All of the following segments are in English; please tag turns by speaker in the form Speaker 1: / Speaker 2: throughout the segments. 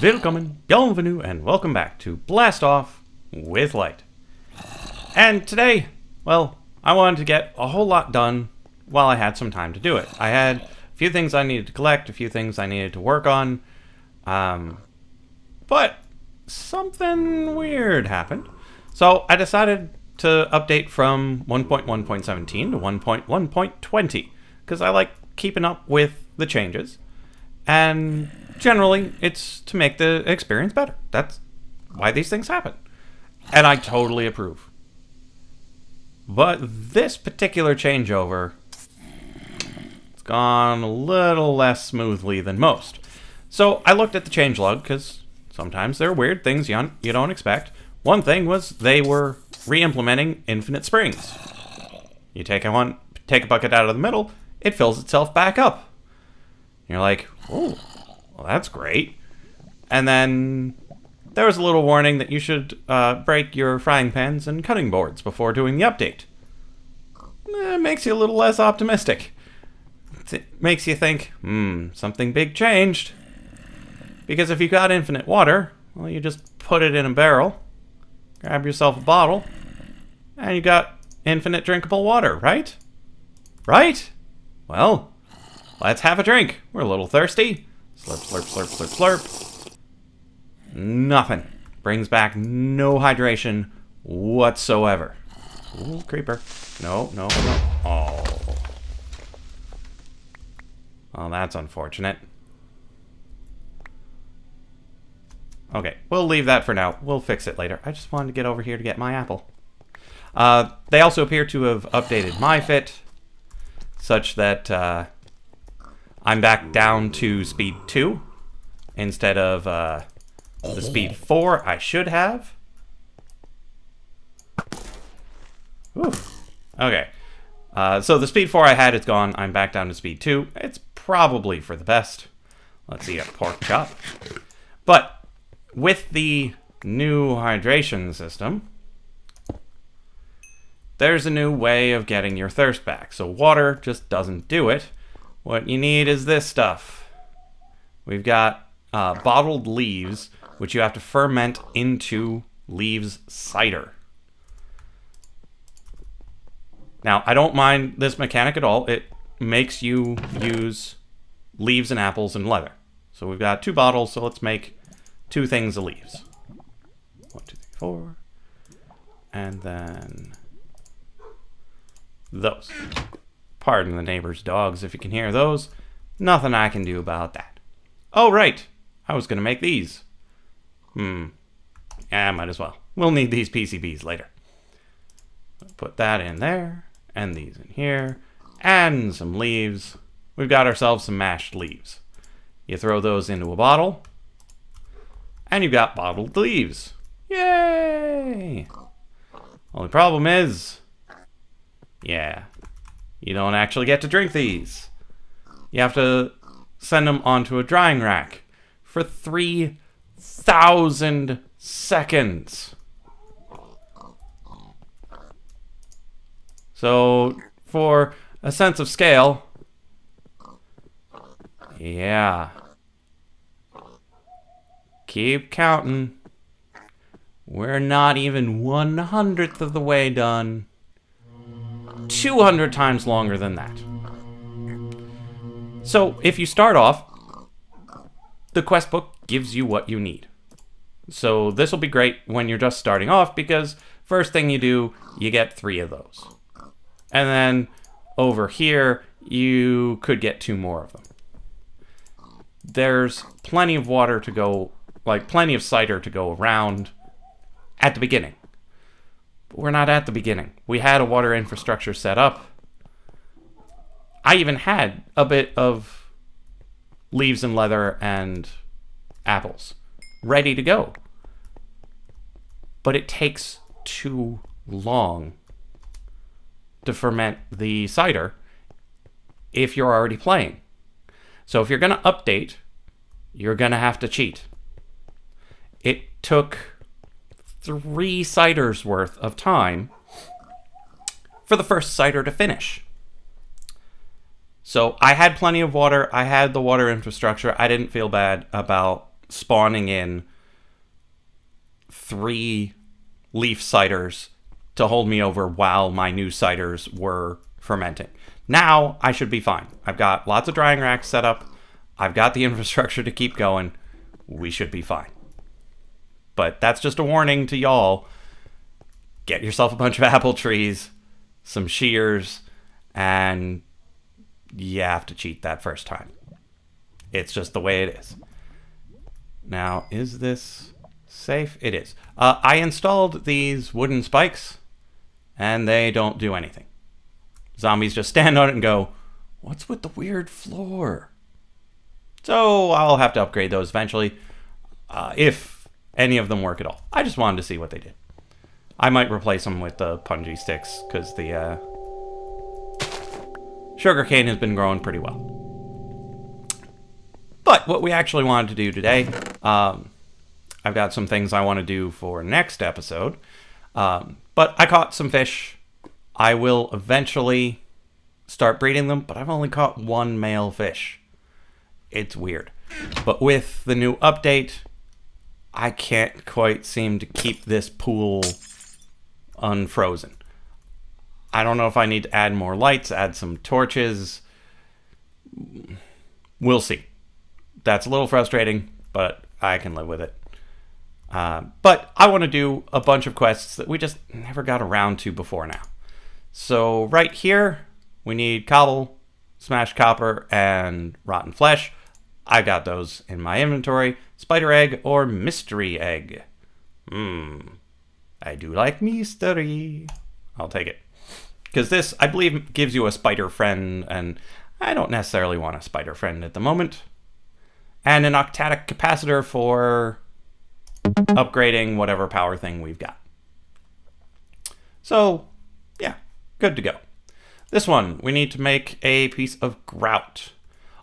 Speaker 1: Willkommen, bienvenue, and welcome back to Blast Off with Light. And today, well, I wanted to get a whole lot done while I had some time to do it. I had a few things I needed to collect, a few things I needed to work on, but something weird happened. So I decided to update from 1.1.17 to 1.1.20, because I like keeping up with the changes. And generally, it's to make the experience better. That's why these things happen. And I totally approve. But this particular changeover, it's gone a little less smoothly than most. So I looked at the changelog, because sometimes there are weird things you don't expect. One thing was they were re-implementing infinite springs. You take a bucket out of the middle, it fills itself back up. You're like, oh, well, that's great. And then there was a little warning that you should break your frying pans and cutting boards before doing the update. It makes you a little less optimistic. It makes you think, something big changed. Because if you got infinite water, well, you just put it in a barrel, grab yourself a bottle, and you got infinite drinkable water, right? Right? Well, let's have a drink. We're a little thirsty. Slurp, slurp, slurp, slurp, slurp. Nothing. Brings back no hydration whatsoever. Ooh, creeper. No. Oh. Well, that's unfortunate. Okay, we'll leave that for now. We'll fix it later. I just wanted to get over here to get my apple. They also appear to have updated my fit, such that I'm back down to speed 2 instead of the speed 4 I should have. Whew. Okay. So the speed 4 I had is gone. I'm back down to speed 2. It's probably for the best. Let's eat a pork chop. But with the new hydration system, there's a new way of getting your thirst back. So water just doesn't do it. What you need is this stuff. We've got bottled leaves, which you have to ferment into leaves cider. Now, I don't mind this mechanic at all. It makes you use leaves and apples and leather. So we've got 2 bottles, so let's make 2 things of leaves. 1, 2, 3, 4. And then those. Pardon the neighbor's dogs if you can hear those. Nothing I can do about that. Oh, right. I was going to make these. Yeah, might as well. We'll need these PCBs later. Put that in there. And these in here. And some leaves. We've got ourselves some mashed leaves. You throw those into a bottle. And you've got bottled leaves. Yay! Only problem is, yeah, you don't actually get to drink these. You have to send them onto a drying rack for 3,000 seconds. So, for a sense of scale, yeah. Keep counting. We're not even 1/100th of the way done. 200 times longer than that. So, if you start off, the quest book gives you what you need. So, this will be great when you're just starting off, because first thing you do, you get 3 of those. And then, over here, you could get 2 more of them. There's plenty of water to go, plenty of cider to go around at the beginning. But we're not at the beginning. We had a water infrastructure set up. I even had a bit of leaves and leather and apples ready to go. But it takes too long to ferment the cider if you're already playing. So if you're going to update, you're going to have to cheat. It took 3 ciders worth of time for the first cider to finish. So I had plenty of water. I had the water infrastructure. I didn't feel bad about spawning in 3 leaf ciders to hold me over while my new ciders were fermenting. Now I should be fine. I've got lots of drying racks set up. I've got the infrastructure to keep going. We should be fine. But that's just a warning to y'all. Get yourself a bunch of apple trees, some shears, and you have to cheat that first time. It's just the way it is. Now, is this safe? It is. I installed these wooden spikes, and they don't do anything. Zombies just stand on it and go, "What's with the weird floor?" So I'll have to upgrade those eventually, if any of them work at all. I just wanted to see what they did. I might replace them with the punji sticks, because the sugarcane has been growing pretty well. But what we actually wanted to do today, I've got some things I want to do for next episode. But I caught some fish. I will eventually start breeding them, but I've only caught 1 male fish. It's weird. But with the new update, I can't quite seem to keep this pool unfrozen. I don't know if I need to add more lights, add some torches. We'll see. That's a little frustrating, but I can live with it. But I want to do a bunch of quests that we just never got around to before now. So right here, we need cobble, smashed copper, and rotten flesh. I got those in my inventory. Spider egg or mystery egg. I do like mystery. I'll take it. Because this, I believe, gives you a spider friend, and I don't necessarily want a spider friend at the moment. And an octadic capacitor for upgrading whatever power thing we've got. So, yeah, good to go. This one, we need to make a piece of grout.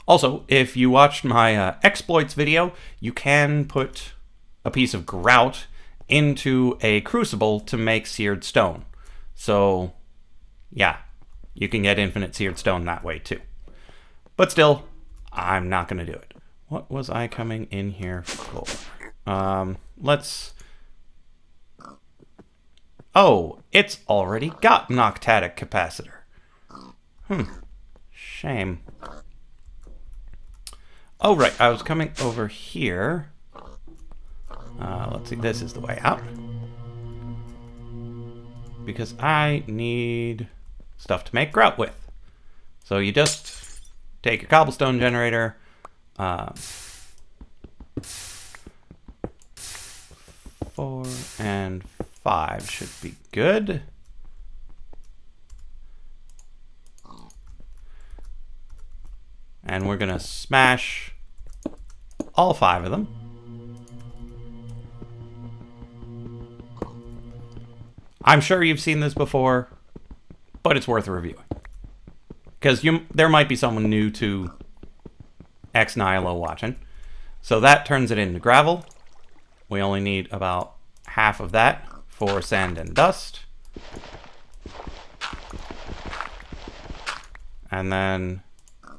Speaker 1: Also, if you watched my exploits video, you can put a piece of grout into a crucible to make seared stone. So, yeah, you can get infinite seared stone that way too. But still, I'm not going to do it. What was I coming in here for? Let's... Oh, it's already got an octadic capacitor. Shame. Oh, right, I was coming over here. Let's see, this is the way out. Because I need stuff to make grout with. So you just take your cobblestone generator, 4 and 5 should be good. And we're gonna smash all 5 of them. I'm sure you've seen this before, but it's worth reviewing. Because there might be someone new to Ex Nihilo watching. So that turns it into gravel. We only need about half of that for sand and dust. And then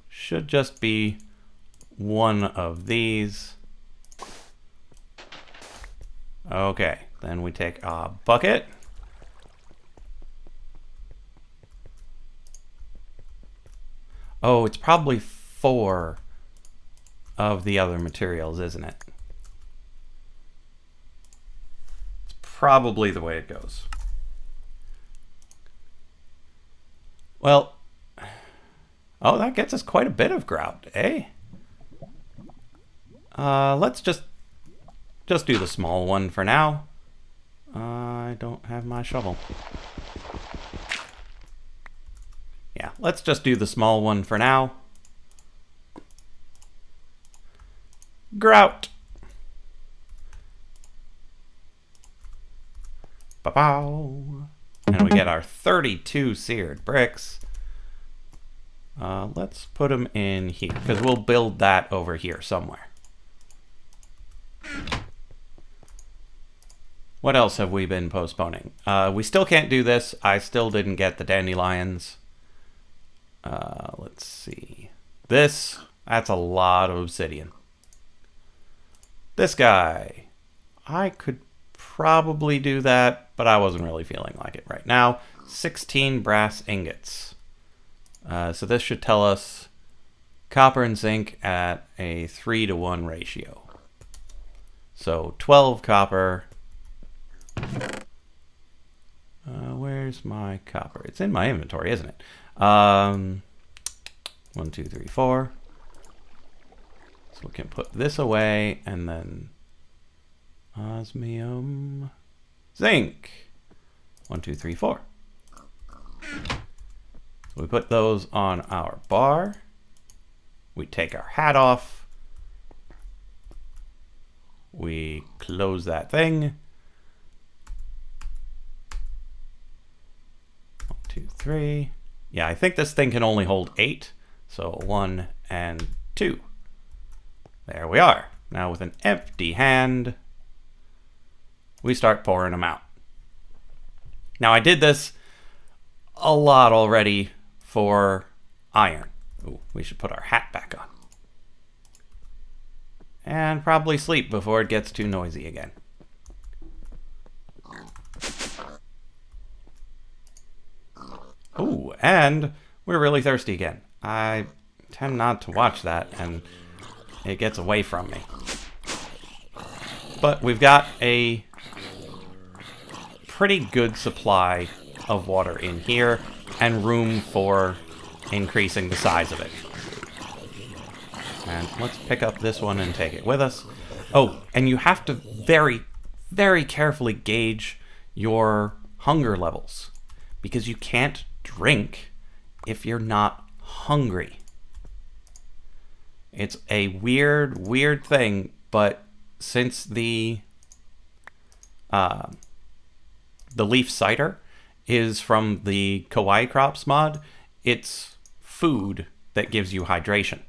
Speaker 1: should just be one of these. Okay, then we take a bucket. Oh, it's probably 4 of the other materials, isn't it? It's probably the way it goes. Well, oh, that gets us quite a bit of grout, eh? Let's just do the small one for now. I don't have my shovel. Yeah, let's just do the small one for now. Grout. Ba-bow. And we get our 32 seared bricks. Let's put them in here, because we'll build that over here somewhere. What else have we been postponing? We still can't do this. I still didn't get the dandelions. Let's see. That's a lot of obsidian. This guy. I could probably do that, but I wasn't really feeling like it right now. 16 brass ingots. So this should tell us copper and zinc at a 3-to-1 ratio. So 12 copper. Where's my copper? It's in my inventory, isn't it? 1, 2, 3, 4. So we can put this away, and then osmium, zinc. 1, 2, 3, 4. So we put those on our bar. We take our hat off. We close that thing. 1, 2, 3. Yeah, I think this thing can only hold 8. So 1 and 2. There we are. Now with an empty hand, we start pouring them out. Now I did this a lot already for iron. Ooh, we should put our hat back on. And probably sleep before it gets too noisy again. Ooh, and we're really thirsty again. I tend not to watch that, and it gets away from me. But we've got a pretty good supply of water in here, and room for increasing the size of it. And let's pick up this one and take it with us. Oh, and you have to very, very carefully gauge your hunger levels, because you can't drink if you're not hungry. It's a weird, weird thing, but since the leaf cider is from the Kawaii Crops mod, it's food that gives you hydration.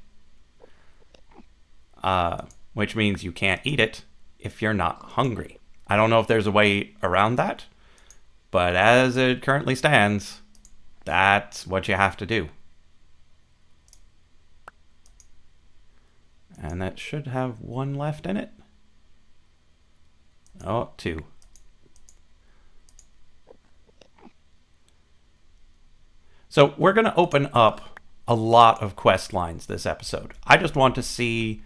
Speaker 1: Which means you can't eat it if you're not hungry. I don't know if there's a way around that, but as it currently stands, that's what you have to do. And that should have 1 left in it. Oh, 2. So we're going to open up a lot of quest lines this episode. I just want to see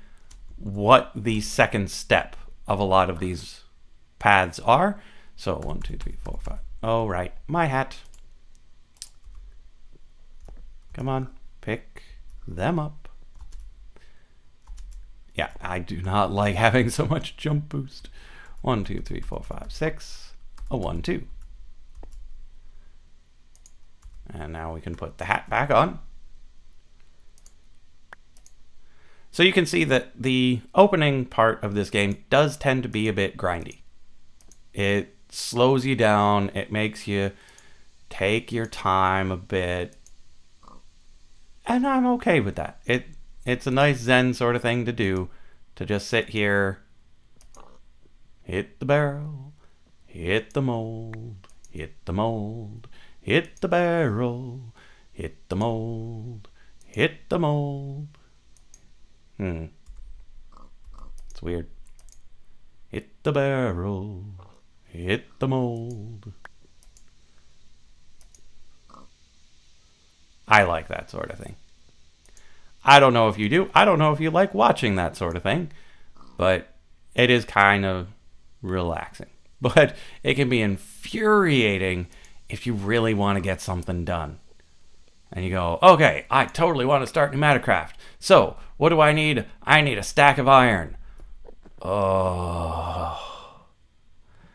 Speaker 1: what the second step of a lot of these paths are. So 1, 2, 3, 4, 5. Oh, right. My hat. Come on. Pick them up. Yeah, I do not like having so much jump boost. 1, 2, 3, 4, 5, 6. A 1, 2. And now we can put the hat back on. So you can see that the opening part of this game does tend to be a bit grindy. It slows you down. It makes you take your time a bit. And I'm okay with that. It's a nice zen sort of thing to do, to just sit here, hit the barrel, hit the mold, hit the mold, hit the barrel, hit the mold, hit the mold. It's weird. Hit the barrel, hit the mold. I like that sort of thing. I don't know if you do. I don't know if you like watching that sort of thing, but it is kind of relaxing. But it can be infuriating if you really want to get something done. And you go, okay, I totally want to start Pneumaticraft. So, what do I need? I need a stack of iron. Oh.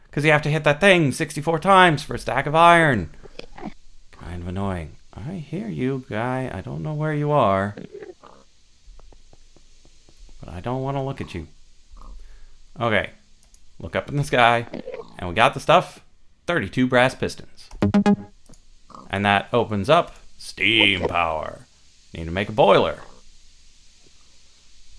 Speaker 1: Because you have to hit that thing 64 times for a stack of iron. Kind of annoying. I hear you, guy. I don't know where you are. But I don't want to look at you. Okay. Look up in the sky. And we got the stuff. 32 brass pistons. And that opens up steam power. Need to make a boiler.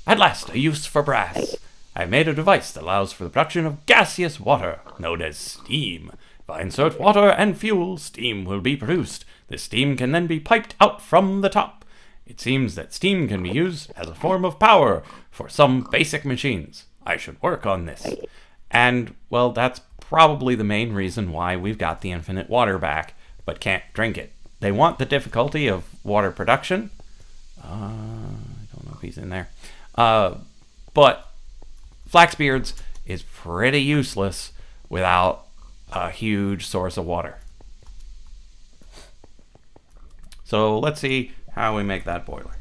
Speaker 1: At last, a use for brass. I have made a device that allows for the production of gaseous water, known as steam. If I insert water and fuel, steam will be produced. This steam can then be piped out from the top. It seems that steam can be used as a form of power for some basic machines. I should work on this. And, well, that's probably the main reason why we've got the infinite water back, but can't drink it. They want the difficulty of water production. I don't know if he's in there. But Flaxbeards is pretty useless without a huge source of water. So let's see how we make that boiler.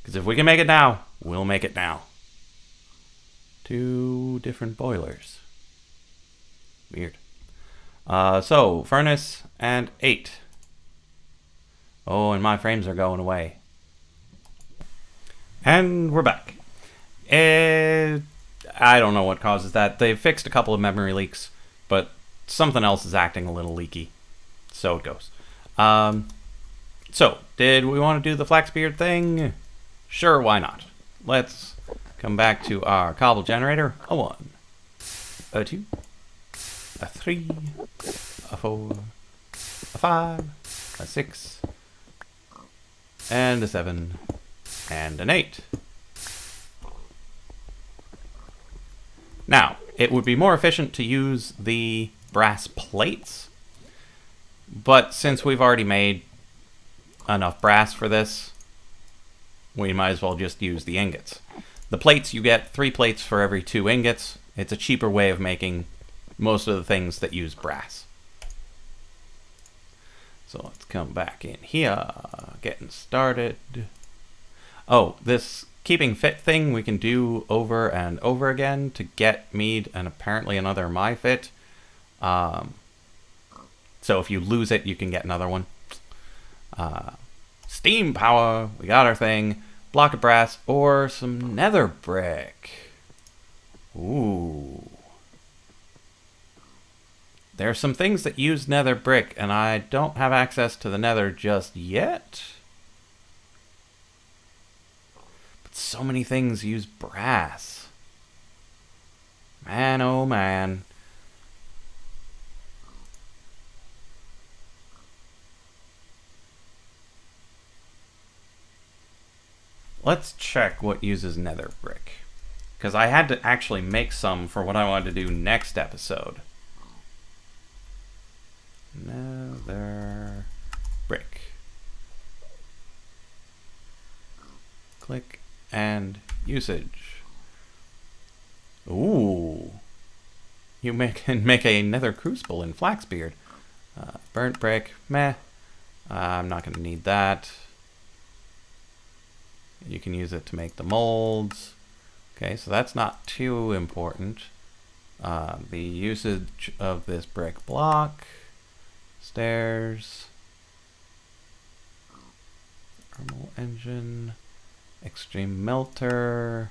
Speaker 1: Because if we can make it now, we'll make it now. 2 different boilers. Weird. So, furnace and 8. Oh, and my frames are going away. And we're back. I don't know what causes that. They've fixed a couple of memory leaks, but something else is acting a little leaky. So it goes. So, did we want to do the Flaxbeard thing? Sure, why not? Let's come back to our cobble generator. A 1, a 2, a 3, a 4, a 5, a 6, and a 7, and an 8. Now, it would be more efficient to use the brass plates, but since we've already made enough brass for this, we might as well just use the ingots. The plates, you get 3 plates for every 2 ingots. It's a cheaper way of making most of the things that use brass. So let's come back in here, getting started. Oh, this keeping fit thing we can do over and over again to get mead and apparently another my fit. So if you lose it, you can get another one. Steam power, we got our thing. Block of brass or some nether brick. Ooh. There's some things that use nether brick, and I don't have access to the nether just yet. But so many things use brass. Man, oh man. Let's check what uses nether brick, because I had to actually make some for what I wanted to do next episode. Nether brick. Click and usage. Ooh. You can make a nether crucible in Flaxbeard. Burnt brick, meh. I'm not going to need that. You can use it to make the molds. Okay, so that's not too important. The usage of this brick block. Stairs. Thermal engine. Extreme melter.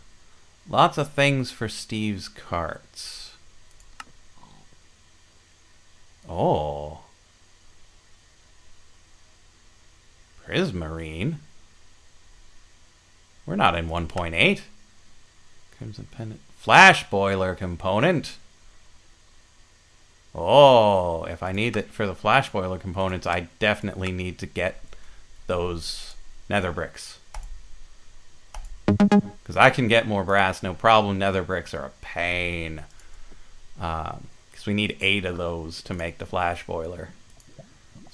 Speaker 1: Lots of things for Steve's carts. Oh. Prismarine. We're not in 1.8. Crimson pendant. Flash boiler component. Oh, if I need it for the flash boiler components, I definitely need to get those nether bricks. Because I can get more brass, no problem. Nether bricks are a pain. Because we need 8 of those to make the flash boiler.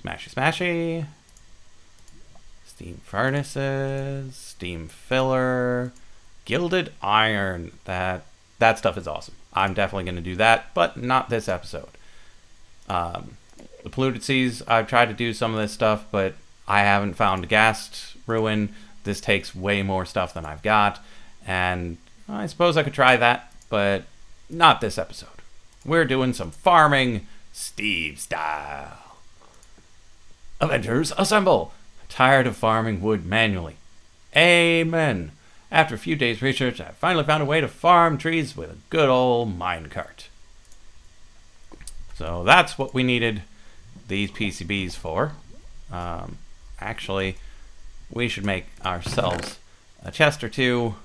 Speaker 1: Smashy, smashy. Steam furnaces, steam filler, gilded iron. That stuff is awesome. I'm definitely going to do that, but not this episode. The polluted seas, I've tried to do some of this stuff, but I haven't found ghast ruin. This takes way more stuff than I've got, and I suppose I could try that, but not this episode. We're doing some farming, Steve style. Avengers, assemble! Tired of farming wood manually. Amen. After a few days' research, I finally found a way to farm trees with a good old minecart. So that's what we needed these PCBs for. Actually, we should make ourselves a chest or 2.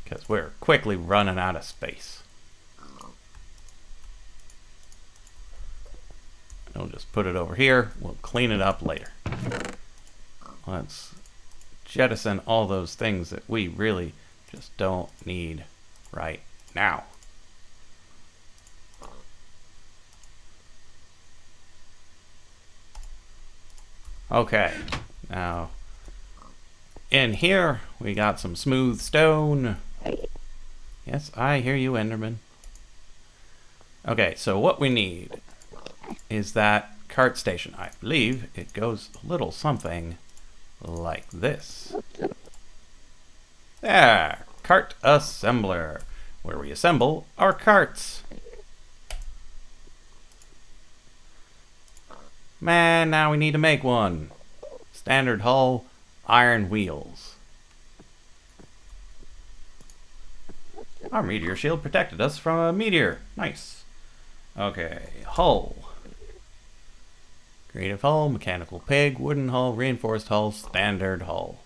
Speaker 1: Because we're quickly running out of space. We'll just put it over here. We'll clean it up later. Let's jettison all those things that we really just don't need right now. Okay, now in here we got some smooth stone. Yes, I hear you, Enderman. Okay, so what we need is that cart station. I believe it goes a little something like this. There, cart assembler, where we assemble our carts. Man, now we need to make one. Standard hull, iron wheels. Our meteor shield protected us from a meteor. Nice. Okay, hull. Creative hull, mechanical pig, wooden hull, reinforced hull, standard hull.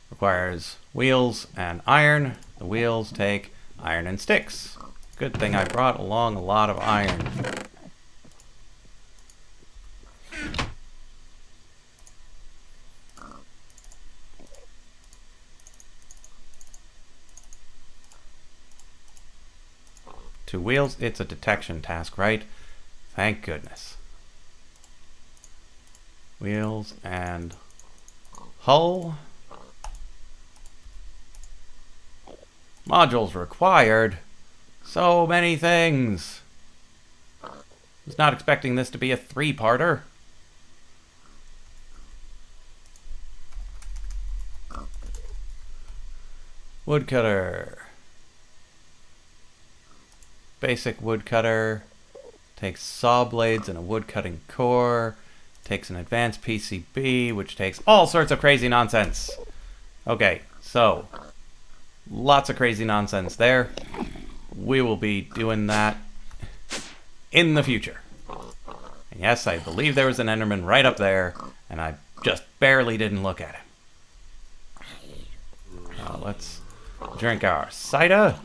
Speaker 1: Requires wheels and iron. The wheels take iron and sticks. Good thing I brought along a lot of iron. Two wheels, it's a detection task, right? Thank goodness. Wheels and hull. Modules required. So many things. Was not expecting this to be a three-parter. Woodcutter. Basic woodcutter. Takes saw blades and a woodcutting core. Takes an advanced PCB, which takes all sorts of crazy nonsense. Okay, so lots of crazy nonsense there. We will be doing that in the future. And yes, I believe there was an Enderman right up there, and I just barely didn't look at him. Now let's drink our cider.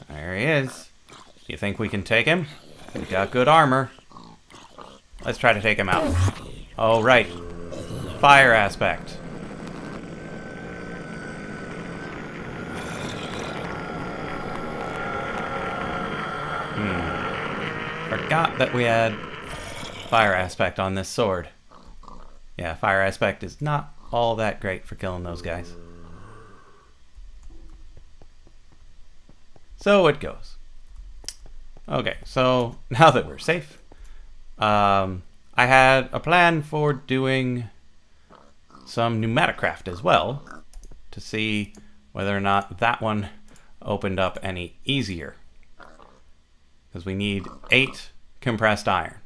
Speaker 1: There he is. Do you think we can take him? We got good armor. Let's try to take him out. Oh, right. Fire aspect. Forgot that we had fire aspect on this sword. Yeah, fire aspect is not all that great for killing those guys. So it goes. Okay, so now that we're safe, I had a plan for doing some pneumatic craft as well to see whether or not that one opened up any easier. Because we need 8 compressed iron.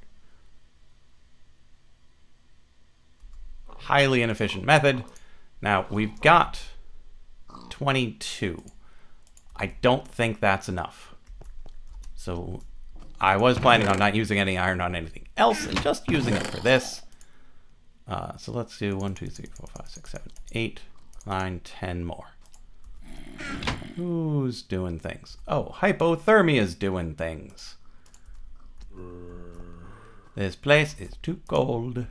Speaker 1: Highly inefficient method. Now, we've got 22. I don't think that's enough. So I was planning on not using any iron on anything else and just using it for this. So let's do 1, 2, 3, 4, 5, 6, 7, 8, 9, 10 more. Who's doing things? Oh, hypothermia's doing things. This place is too cold.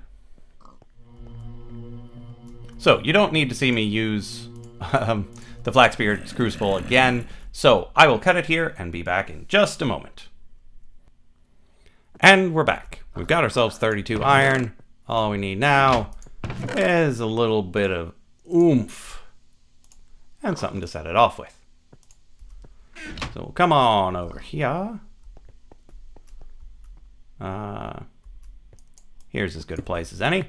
Speaker 1: So you don't need to see me use the Flaxbeard's Crucible again, so I will cut it here and be back in just a moment. And we're back. We've got ourselves 32 iron. All we need now is a little bit of oomph and something to set it off with. So come on over here. Here's as good a place as any.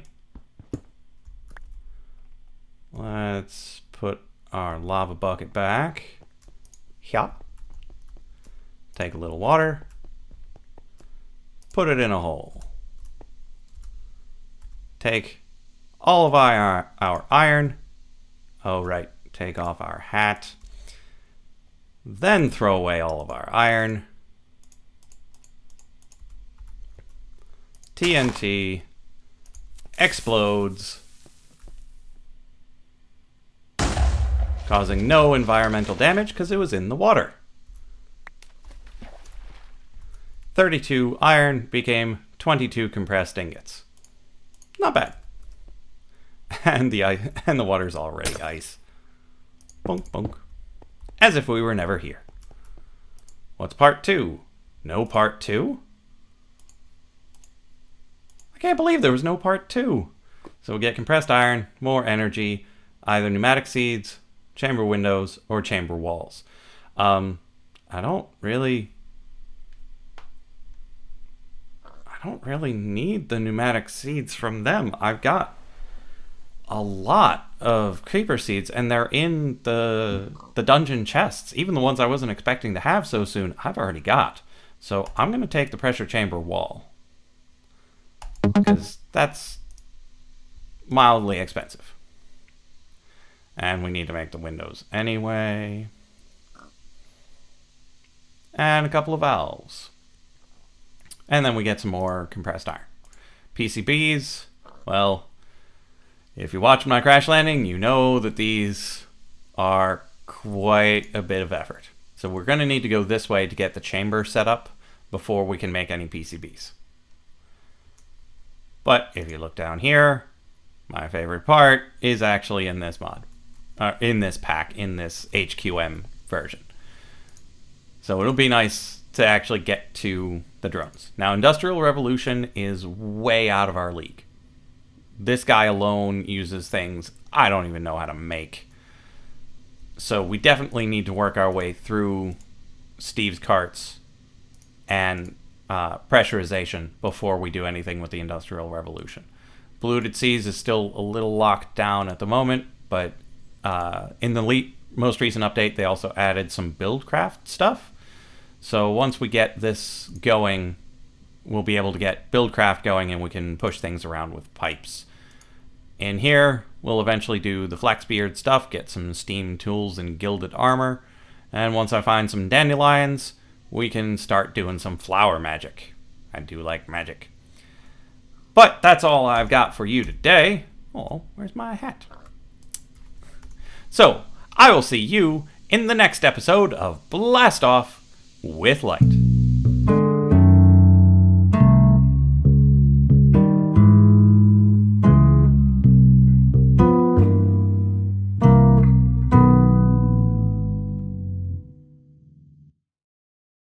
Speaker 1: Let's put our lava bucket back. Yep. Take a little water. Put it in a hole. Take all of our iron. Oh, right. Take off our hat. Then throw away all of our iron. TNT explodes, causing no environmental damage because it was in the water. 32 iron became 22 compressed ingots. Not bad. And the water's already ice. Bunk, bunk. As if we were never here. What's part 2? No part 2? I can't believe there was no part 2. So we get compressed iron, more energy, either pneumatic seeds, chamber windows, or chamber walls. I don't really need the pneumatic seeds from them. I've got a lot of creeper seeds, and they're in the dungeon chests. Even the ones I wasn't expecting to have so soon, I've already got. So I'm going to take the pressure chamber wall, because that's mildly expensive. And we need to make the windows anyway. And a couple of valves. And then we get some more compressed iron. PCBs, well, if you watch my crash landing, you know that these are quite a bit of effort. So we're going to need to go this way to get the chamber set up before we can make any PCBs. But if you look down here, my favorite part is actually in this mod. In this pack, in this HQM version. So it'll be nice to actually get to the drones. Now, Industrial Revolution is way out of our league. This guy alone uses things I don't even know how to make. So we definitely need to work our way through Steve's carts and pressurization before we do anything with the Industrial Revolution. Polluted Seas is still a little locked down at the moment, but in the most recent update, they also added some buildcraft stuff. So once we get this going, we'll be able to get buildcraft going, and we can push things around with pipes. In here, we'll eventually do the Flaxbeard stuff, get some steam tools and gilded armor. And once I find some dandelions, we can start doing some flower magic. I do like magic. But that's all I've got for you today. Oh, where's my hat? So, I will see you in the next episode of Blast Off with Light.